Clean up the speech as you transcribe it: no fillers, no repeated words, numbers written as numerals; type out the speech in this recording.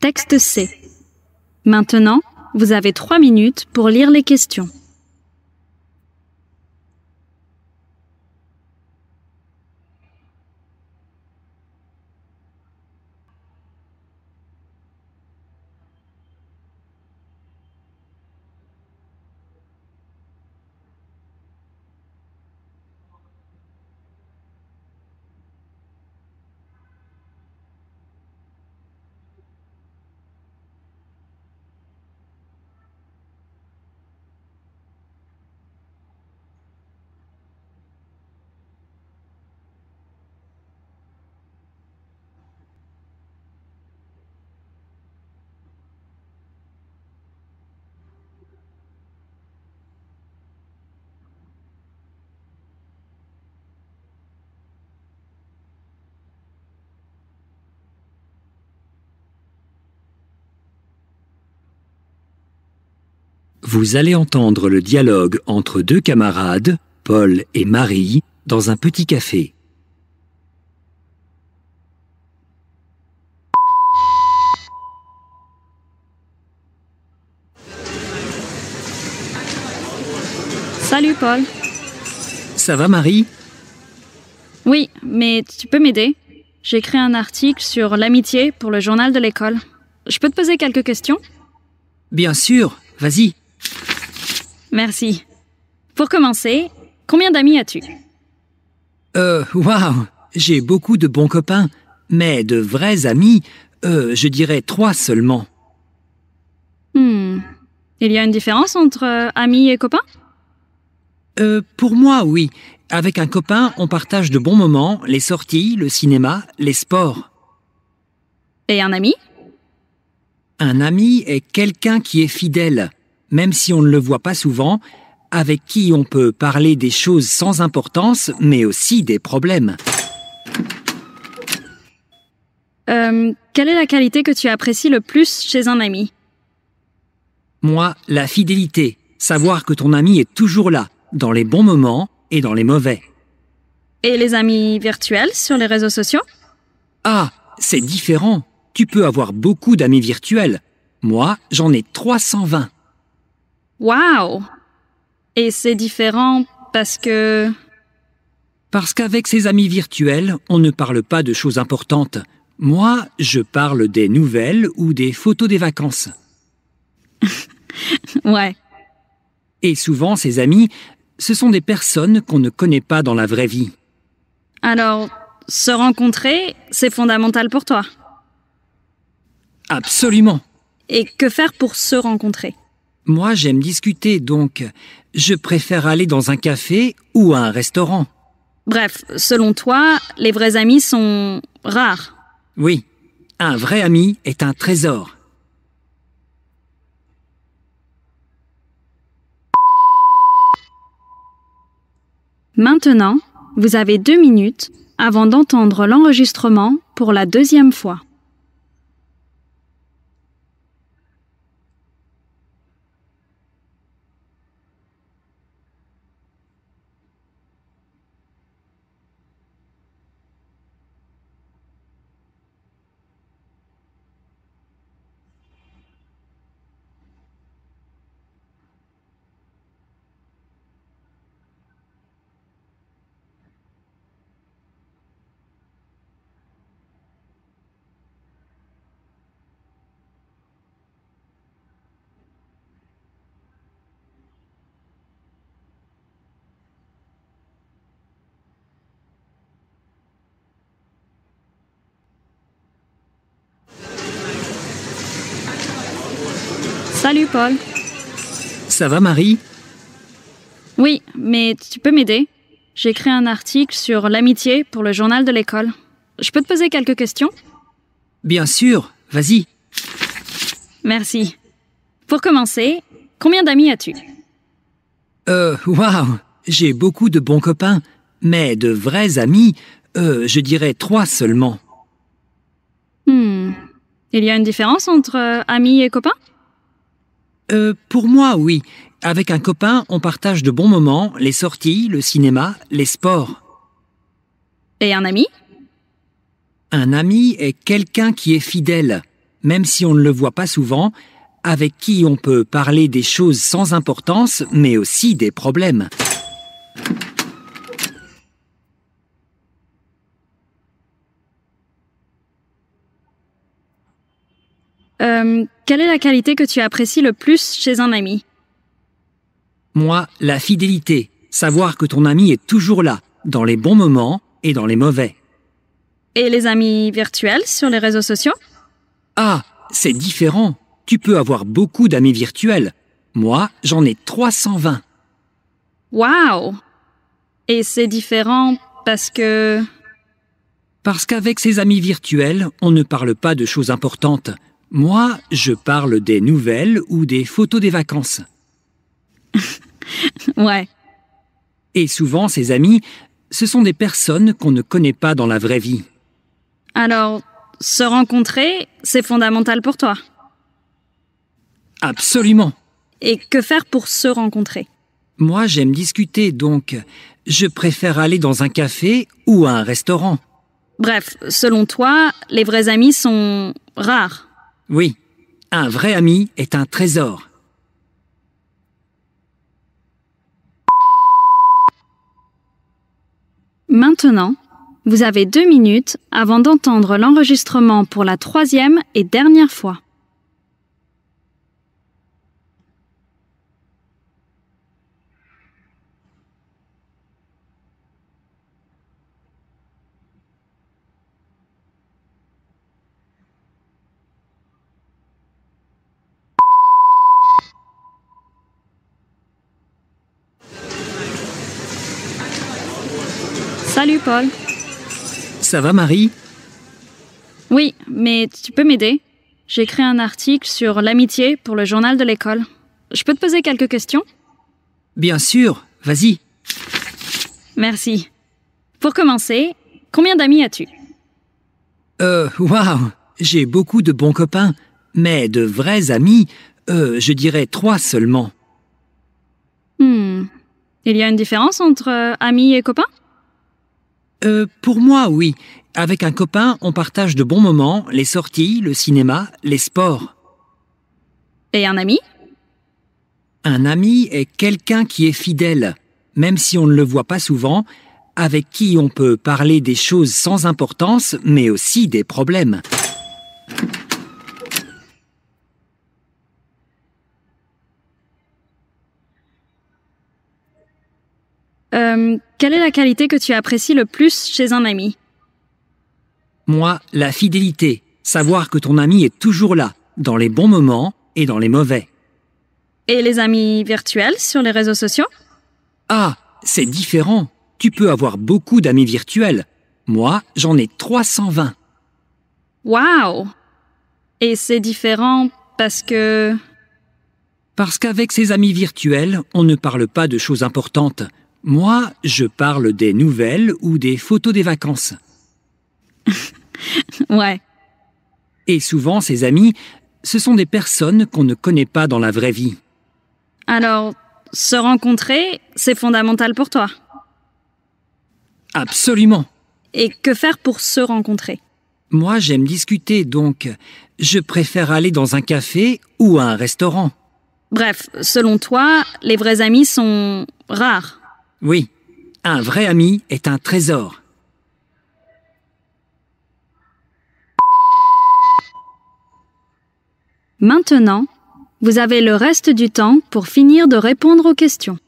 Texte C. Maintenant, vous avez 3 minutes pour lire les questions. Vous allez entendre le dialogue entre deux camarades, Paul et Marie, dans un petit café. Salut Paul. Ça va Marie? Oui, mais tu peux m'aider? J'ai écrit un article sur l'amitié pour le journal de l'école. Je peux te poser quelques questions? Bien sûr, vas-y. Merci. Pour commencer, combien d'amis as-tu? Waouh, j'ai beaucoup de bons copains, mais de vrais amis, je dirais 3 seulement. Il y a une différence entre amis et copains? Pour moi, oui. Avec un copain, on partage de bons moments, les sorties, le cinéma, les sports. Et un ami? Un ami est quelqu'un qui est fidèle, même si on ne le voit pas souvent, avec qui on peut parler des choses sans importance, mais aussi des problèmes. Quelle est la qualité que tu apprécies le plus chez un ami? Moi, la fidélité, savoir que ton ami est toujours là, dans les bons moments et dans les mauvais. Et les amis virtuels sur les réseaux sociaux? Ah, c'est différent. Tu peux avoir beaucoup d'amis virtuels. Moi, j'en ai 320. Waouh! Et c'est différent parce que... Parce qu'avec ces amis virtuels, on ne parle pas de choses importantes. Moi, je parle des nouvelles ou des photos des vacances. Ouais. Et souvent, ces amis, ce sont des personnes qu'on ne connaît pas dans la vraie vie. Alors, se rencontrer, c'est fondamental pour toi. Absolument. Et que faire pour se rencontrer? Moi, j'aime discuter, donc je préfère aller dans un café ou à un restaurant. Bref, selon toi, les vrais amis sont rares. Oui, un vrai ami est un trésor. Maintenant, vous avez 2 minutes avant d'entendre l'enregistrement pour la 2e fois. Salut Paul. Ça va Marie? Oui, mais tu peux m'aider? J'ai écrit un article sur l'amitié pour le journal de l'école. Je peux te poser quelques questions? Bien sûr, vas-y. Merci. Pour commencer, combien d'amis as-tu? Waouh, j'ai beaucoup de bons copains, mais de vrais amis, je dirais 3 seulement. Il y a une différence entre amis et copains? Pour moi, oui. Avec un copain, on partage de bons moments, les sorties, le cinéma, les sports. Et un ami? Un ami est quelqu'un qui est fidèle, même si on ne le voit pas souvent, avec qui on peut parler des choses sans importance, mais aussi des problèmes. Quelle est la qualité que tu apprécies le plus chez un ami? Moi, la fidélité, savoir que ton ami est toujours là, dans les bons moments et dans les mauvais. Et les amis virtuels sur les réseaux sociaux? Ah, c'est différent. Tu peux avoir beaucoup d'amis virtuels. Moi, j'en ai 320. Waouh! Et c'est différent parce que... Parce qu'avec ses amis virtuels, on ne parle pas de choses importantes. Moi, je parle des nouvelles ou des photos des vacances. Ouais. Et souvent, ces amis, ce sont des personnes qu'on ne connaît pas dans la vraie vie. Alors, se rencontrer, c'est fondamental pour toi. Absolument. Et que faire pour se rencontrer? Moi, j'aime discuter, donc je préfère aller dans un café ou à un restaurant. Bref, selon toi, les vrais amis sont rares. Oui, un vrai ami est un trésor. Maintenant, vous avez 2 minutes avant d'entendre l'enregistrement pour la 3e et dernière fois. Salut Paul. Ça va, Marie? Oui, mais tu peux m'aider? J'ai écrit un article sur l'amitié pour le journal de l'école. Je peux te poser quelques questions? Bien sûr, vas-y. Merci. Pour commencer, combien d'amis as-tu? Waouh, j'ai beaucoup de bons copains, mais de vrais amis, je dirais 3 seulement. Il y a une différence entre amis et copains? Pour moi, oui. Avec un copain, on partage de bons moments, les sorties, le cinéma, les sports. Et un ami? Un ami est quelqu'un qui est fidèle, même si on ne le voit pas souvent, avec qui on peut parler des choses sans importance, mais aussi des problèmes. Quelle est la qualité que tu apprécies le plus chez un ami? Moi, la fidélité, savoir que ton ami est toujours là, dans les bons moments et dans les mauvais. Et les amis virtuels sur les réseaux sociaux? Ah, c'est différent. Tu peux avoir beaucoup d'amis virtuels. Moi, j'en ai 320. Waouh! Et c'est différent parce que... Parce qu'avec ses amis virtuels, on ne parle pas de choses importantes. Moi, je parle des nouvelles ou des photos des vacances. Ouais. Et souvent, ces amis, ce sont des personnes qu'on ne connaît pas dans la vraie vie. Alors, se rencontrer, c'est fondamental pour toi. Absolument. Et que faire pour se rencontrer? Moi, j'aime discuter, donc je préfère aller dans un café ou à un restaurant. Bref, selon toi, les vrais amis sont rares. Oui, un vrai ami est un trésor. Maintenant, vous avez le reste du temps pour finir de répondre aux questions.